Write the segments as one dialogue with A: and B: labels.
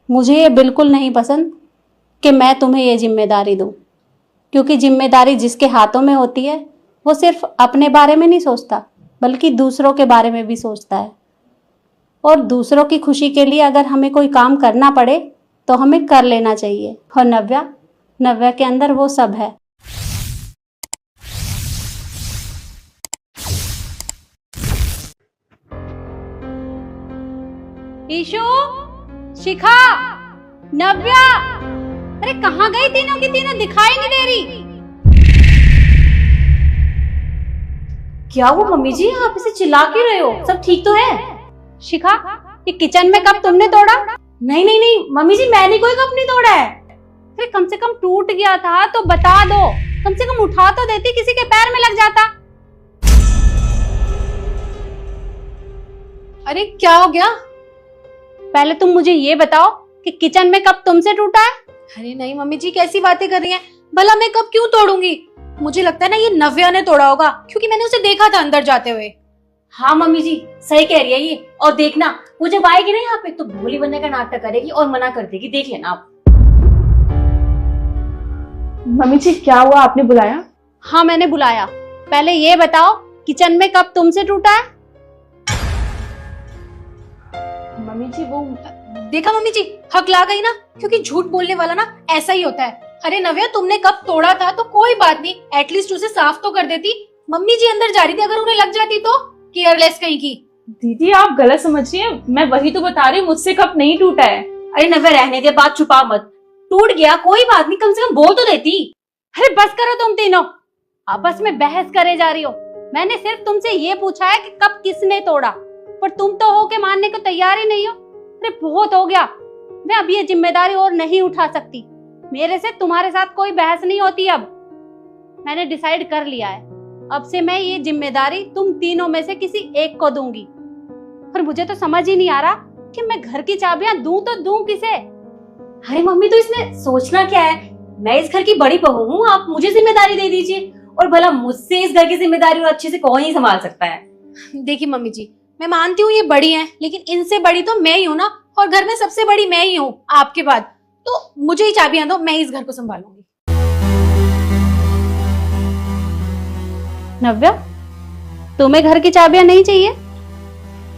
A: मुझे ये बिल्कुल नहीं पसंद कि मैं तुम्हें ये जिम्मेदारी दूं, क्योंकि जिम्मेदारी जिसके हाथों में होती है वो सिर्फ अपने बारे में नहीं सोचता बल्कि दूसरों के बारे में भी सोचता है। और दूसरों की खुशी के लिए अगर हमें कोई काम करना पड़े तो हमें कर लेना चाहिए। और नव्या के अंदर वो सब है। ईशु, शिखा, नव्या, अरे कहाँ गई तीनों की तीनों? दिखाई नहीं दे रही।
B: क्या वो मम्मी जी, आप इसे चिल्ला क्यों रहे हो? सब ठीक तो है?
A: शिखा, ये किचन में कप तुमने तोड़ा?
B: नहीं नहीं नहीं मम्मी जी, मैंने कोई कप नहीं तोड़ा है।
A: अरे कम से कम टूट गया था तो बता दो, कम से कम उठा तो देती, किसी के पैर में लग जाता।
B: अरे क्या हो गया?
A: पहले तुम मुझे ये बताओ कि किचन में कप तुमसे टूटा है?
B: अरे नहीं मम्मी जी, कैसी बातें कर रही हैं? भला मैं कप क्यों तोड़ूंगी? मुझे लगता है ना ये नव्या ने तोड़ा होगा, क्योंकि मैंने उसे देखा था अंदर जाते हुए। हाँ मम्मी जी, सही कह रही है ये। और देखना, वो जब आएगी ना यहाँ पे तो भोली बनने का नाटक करेगी और मना कर देगी, देख लेना आप।
C: मम्मी जी क्या हुआ, आपने बुलाया?
A: हाँ मैंने बुलाया। पहले ये बताओ किचन में कप तुमसे टूटा है?
C: मम्मी जी वो
B: देखा मम्मी जी, हक ला गई ना, क्योंकि झूठ बोलने वाला ना ऐसा ही होता है। अरे नव्या, तुमने कप तोड़ा था तो कोई बात नहीं, एटलीस्ट उसे साफ तो कर देती। मम्मी जी अंदर जा रही थी, अगर उन्हें लग जाती तो? केयरलेस कहीं की।
C: दीदी आप गलत समझ रही हैं, मैं वही तो बता रही हूँ, मुझसे कप नहीं टूटा है।
B: अरे नव्या रहने दे, बात छुपा मत। टूट गया कोई बात नहीं, कम से कम बोल तो देती।
A: अरे बस करो तुम तीनों, आपस में बहस करे जा रही हो। मैंने सिर्फ तुमसे ये पूछा है कि कप किसने तोड़ा, पर तुम तो हो के मानने को तैयार ही नहीं हो। अरे बहुत हो गया, मैं अब ये जिम्मेदारी और नहीं उठा सकती। मेरे से तुम्हारे साथ कोई बहस नहीं होती। अब मैंने डिसाइड कर लिया है, अब से मैं ये जिम्मेदारी तुम तीनों में से किसी एक को दूंगी। पर मुझे तो समझ ही नहीं आ रहा कि मैं घर की चाबियां दूं तो दूं किसे।
B: अरे मम्मी, तो इसमें सोचना क्या है? मैं इस घर की बड़ी बहू हूँ, आप मुझे जिम्मेदारी दे दीजिए। और भला मुझसे इस घर की जिम्मेदारी और अच्छे से कौन ही संभाल सकता है? देखिए मम्मी जी, मैं मानती हूँ ये बड़ी हैं, लेकिन इनसे बड़ी तो मैं ही हूँ ना, और घर में सबसे बड़ी मैं ही हूँ आपके बाद। तो मुझे ही चाबियां दो, मैं इस घर को संभालूंगी।
A: नव्या, तुम्हें घर की चाबियां नहीं चाहिए?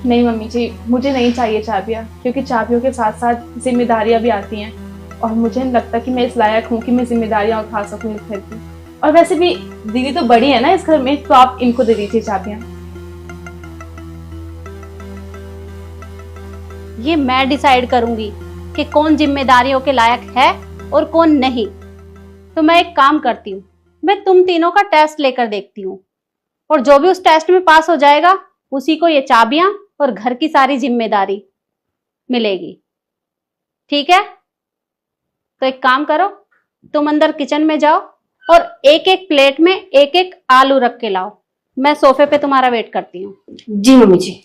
C: नहीं मम्मी जी, मुझे नहीं चाहिए चाबियाँ, क्योंकि चाबियों के साथ साथ जिम्मेदारियां भी आती हैं और मुझे नहीं लगता कि मैं इस लायक हूँ कि मैं जिम्मेदारियां उठा सकूँ इस घर की। और वैसे भी दीदी तो बड़ी है ना इस घर में, तो आप इनको दे दीजिए चाबियाँ।
A: ये मैं डिसाइड करूंगी कि कौन जिम्मेदारियों के लायक है और कौन नहीं। तो मैं एक काम करती हूँ, मैं तुम तीनों का टेस्ट लेकर देखती हूँ, और जो भी उस टेस्ट में पास हो जाएगा उसी को ये चाबियां और घर की सारी जिम्मेदारी मिलेगी। ठीक है? तो एक काम करो, तुम अंदर किचन में जाओ और एक एक प्लेट में एक एक आलू रख के लाओ। मैं सोफे पे तुम्हारा वेट करती हूँ।
B: जी मम्मी जी।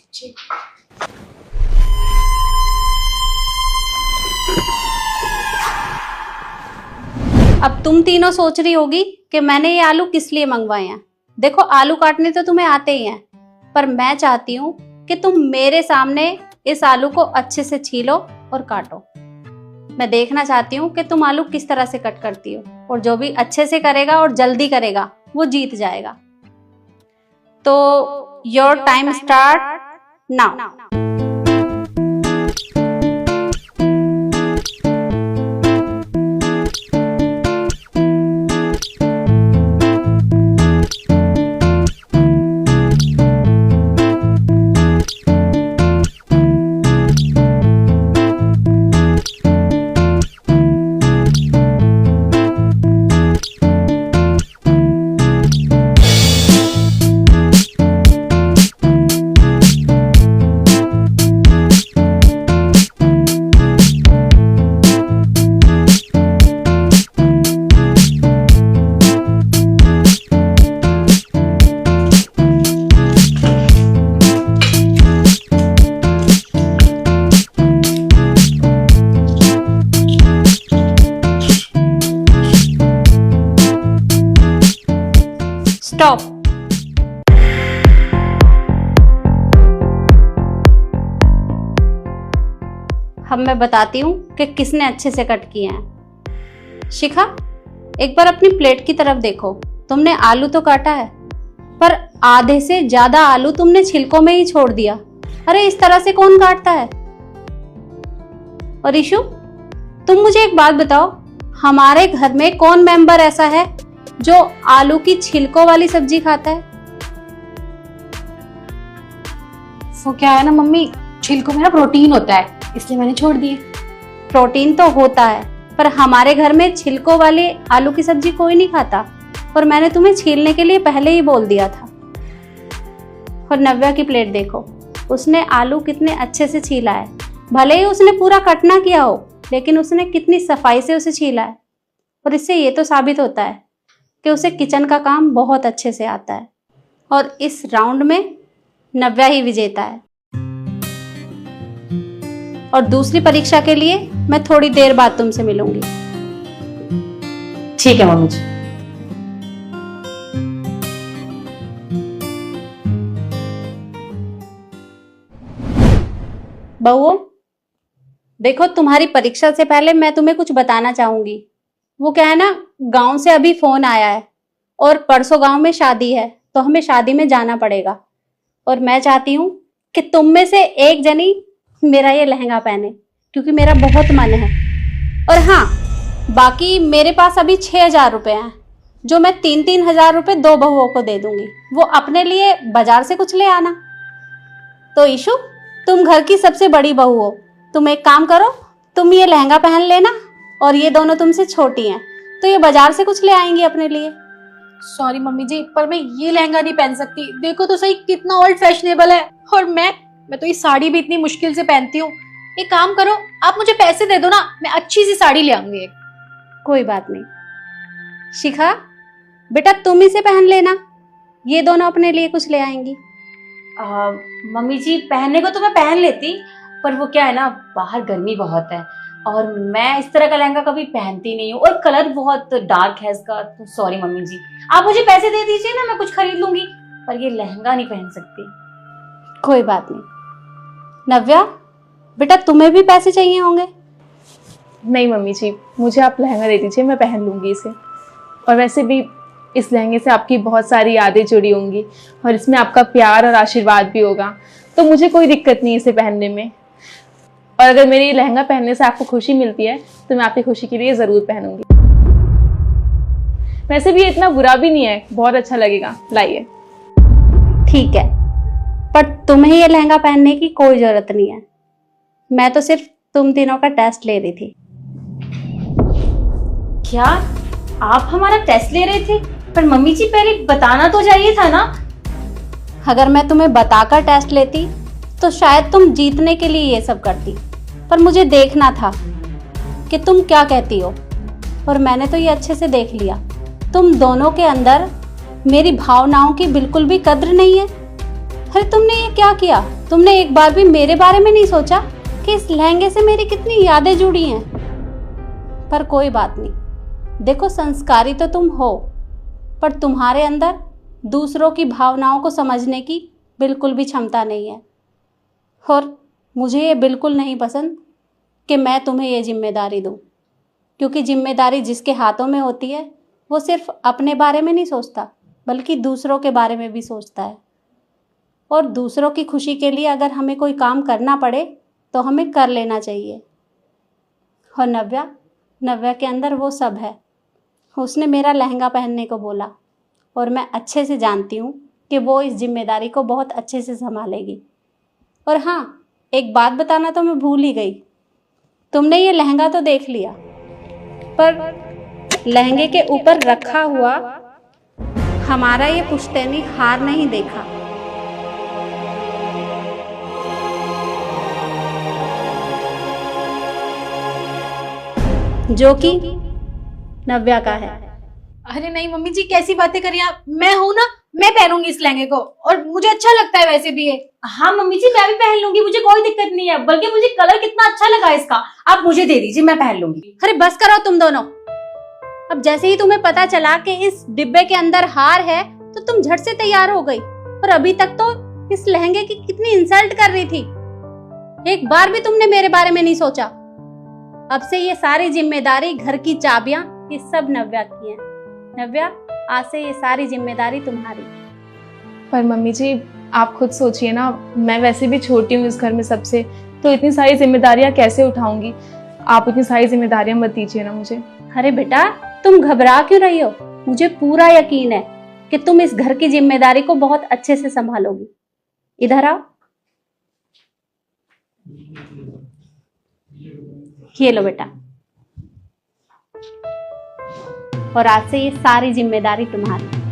A: अब तुम तीनों सोच रही होगी कि मैंने ये आलू किस लिए मंगवाए हैं। देखो, आलू काटने तो तुम्हें आते ही हैं, पर मैं चाहती हूँ कि तुम मेरे सामने इस आलू को अच्छे से छीलो और काटो। मैं देखना चाहती हूँ कि तुम आलू किस तरह से कट करती हो, और जो भी अच्छे से करेगा और जल्दी करेगा वो जीत जाएगा। तो your time start now. Stop. अब मैं बताती हूँ कि किसने अच्छे से कट किए हैं। शिखा, एक बार अपनी प्लेट की तरफ देखो। तुमने आलू तो काटा है, पर आधे से ज्यादा आलू तुमने छिलकों में ही छोड़ दिया। अरे इस तरह से कौन काटता है? और ईशु, तुम मुझे एक बात बताओ, हमारे घर में कौन मेंबर ऐसा है जो आलू की छिलकों वाली सब्जी खाता है?
B: वो क्या है ना मम्मी, छिलकों में ना प्रोटीन होता है, इसलिए मैंने छोड़ दिए।
A: प्रोटीन तो होता है, पर हमारे घर में छिलकों वाले आलू की सब्जी कोई नहीं खाता, और मैंने तुम्हें छीलने के लिए पहले ही बोल दिया था। और नव्या की प्लेट देखो, उसने आलू कितने अच्छे से छीला है। भले ही उसने पूरा कट ना किया हो, लेकिन उसने कितनी सफाई से उसे छीला है। और इससे ये तो साबित होता है कि उसे किचन का काम बहुत अच्छे से आता है। और इस राउंड में नव्या ही विजेता है। और दूसरी परीक्षा के लिए मैं थोड़ी देर बाद तुमसे मिलूंगी।
B: ठीक है मम्मी जी।
A: बहुओं, देखो, तुम्हारी परीक्षा से पहले मैं तुम्हें कुछ बताना चाहूंगी। वो क्या है ना, गांव से अभी फोन आया है और परसों गांव में शादी है, तो हमें शादी में जाना पड़ेगा। और मैं चाहती हूँ कि तुम में से एक जनी मेरा ये लहंगा पहने, क्योंकि मेरा बहुत मन है। और हाँ, बाकी मेरे पास अभी 6,000 रुपये हैं, जो मैं 3-3 रुपये 2 बहुओं को दे दूंगी। वो अपने लिए बाजार से कुछ ले आना। तो ईशु, तुम घर की सबसे बड़ी बहू हो, तुम एक काम करो, तुम ये लहंगा पहन लेना, और ये दोनों तुमसे छोटी हैं, तो ये बाजार से कुछ ले आएंगी अपने लिए।
B: सॉरी मम्मी जी, पर मैं ये लहंगा नहीं पहन सकती। देखो तो सही कितना ओल्ड फैशनेबल है। और मैं तो ये साड़ी भी इतनी मुश्किल से पहनती हूँ। एक काम करो, आप मुझे पैसे दे दो ना, मैं अच्छी सी साड़ी ले आऊंगी एक।
A: कोई बात नहीं। शिखा बेटा, तुम इसे पहन लेना, ये दोनों अपने लिए कुछ ले आएंगी।
B: मम्मी जी, पहनने को तो मैं पहन लेती, पर वो क्या है ना, बाहर गर्मी बहुत है और मैं इस तरह का लहंगा कभी पहनती नहीं हूँ, और कलर बहुत डार्क है इसका। तो सॉरी मम्मी जी, आप मुझे पैसे दे दीजिए ना, मैं कुछ खरीद लूंगी, पर ये लहंगा नहीं पहन सकती।
A: कोई बात नहीं। नव्या बेटा, तुम्हें भी पैसे चाहिए होंगे।
C: नहीं मम्मी जी, मुझे आप लहंगा दे दीजिए, मैं पहन लूँगी इसे। और वैसे भी इस लहंगे से आपकी बहुत सारी यादें जुड़ी होंगी, और इसमें आपका प्यार और आशीर्वाद भी होगा, तो मुझे कोई दिक्कत नहीं इसे पहनने में। और अगर मेरे ये लहंगा पहनने से आपको खुशी मिलती है, तो मैं आपकी खुशी के लिए ज़रूर पहनूंगी। वैसे भी ये इतना बुरा भी नहीं है, बहुत अच्छा लगेगा। लाइए।
A: ठीक है, पर तुम्हें ये लहंगा पहनने की कोई जरूरत नहीं है। मैं तो सिर्फ तुम तीनों का टेस्ट ले रही थी।
B: क्या आप हमारा टेस्ट ले रहे थे? पर मम्मी जी, पहले बताना तो चाहिए था ना।
A: अगर मैं तुम्हें बताकर टेस्ट लेती तो शायद तुम जीतने के लिए ये सब करती, पर मुझे देखना था कि तुम क्या कहती हो। और मैंने तो ये अच्छे से देख लिया, तुम दोनों के अंदर मेरी भावनाओं की बिल्कुल भी कद्र नहीं है। अरे तुमने ये क्या किया? तुमने एक बार भी मेरे बारे में नहीं सोचा कि इस लहंगे से मेरी कितनी यादें जुड़ी हैं। पर कोई बात नहीं, देखो, संस्कारी तो तुम हो, पर तुम्हारे अंदर दूसरों की भावनाओं को समझने की बिल्कुल भी क्षमता नहीं है। और मुझे ये बिल्कुल नहीं पसंद कि मैं तुम्हें ये जिम्मेदारी दूं, क्योंकि जिम्मेदारी जिसके हाथों में होती है वो सिर्फ अपने बारे में नहीं सोचता, बल्कि दूसरों के बारे में भी सोचता है। और दूसरों की खुशी के लिए अगर हमें कोई काम करना पड़े तो हमें कर लेना चाहिए। और नव्या के अंदर वो सब है। उसने मेरा लहंगा पहनने को बोला, और मैं अच्छे से जानती हूँ कि वो इस जिम्मेदारी को बहुत अच्छे से संभालेगी। और हाँ, एक बात बताना तो मैं भूल ही गई, तुमने ये लहंगा तो देख लिया, पर लहंगे के ऊपर रखा हुआ हमारा ये पुश्तैनी हार नहीं देखा। जो कि नव्या का है।
B: अरे नहीं मम्मी जी, कैसी बातें करिए आप। मैं हूं ना, मैं पहनूंगी इस लहंगे को, और मुझे अच्छा लगता है वैसे भी ये। हाँ मम्मी जी, मैं भी पहन लूंगी, मुझे कोई दिक्कत नहीं है। बल्कि मुझे कलर कितना अच्छा लगा इसका, आप मुझे दे दीजिए, मैं पहन लूंगी।
A: अरे बस करो तुम दोनों। अब जैसे ही तुम्हें पता चला कि इस डिब्बे के अंदर हार है, तो तुम झट से तैयार हो गई, और अभी तक तो इस लहंगे की कितनी इंसल्ट कर रही थी। एक बार भी तुमने मेरे बारे में नहीं सोचा। अब से ये सारी जिम्मेदारी, घर की चाबियां, ये सब नव्या की है। नव्या, आज से ये सारी जिम्मेदारी तुम्हारी।
C: पर मम्मी जी आप खुद सोचिए ना, मैं वैसे भी छोटी हूँ इस घर में सबसे, तो इतनी सारी जिम्मेदारियाँ कैसे उठाऊंगी। आप इतनी सारी जिम्मेदारियाँ मत दीजिए ना मुझे।
A: अरे बेटा, तुम घबरा क्यों रही हो? मुझे पूरा यकीन है कि तुम इस घर की जिम्मेदारी को बहुत अच्छे से संभालोगी। इधर आओ। ये लो बेटा, और आज से ये सारी जिम्मेदारी तुम्हारी।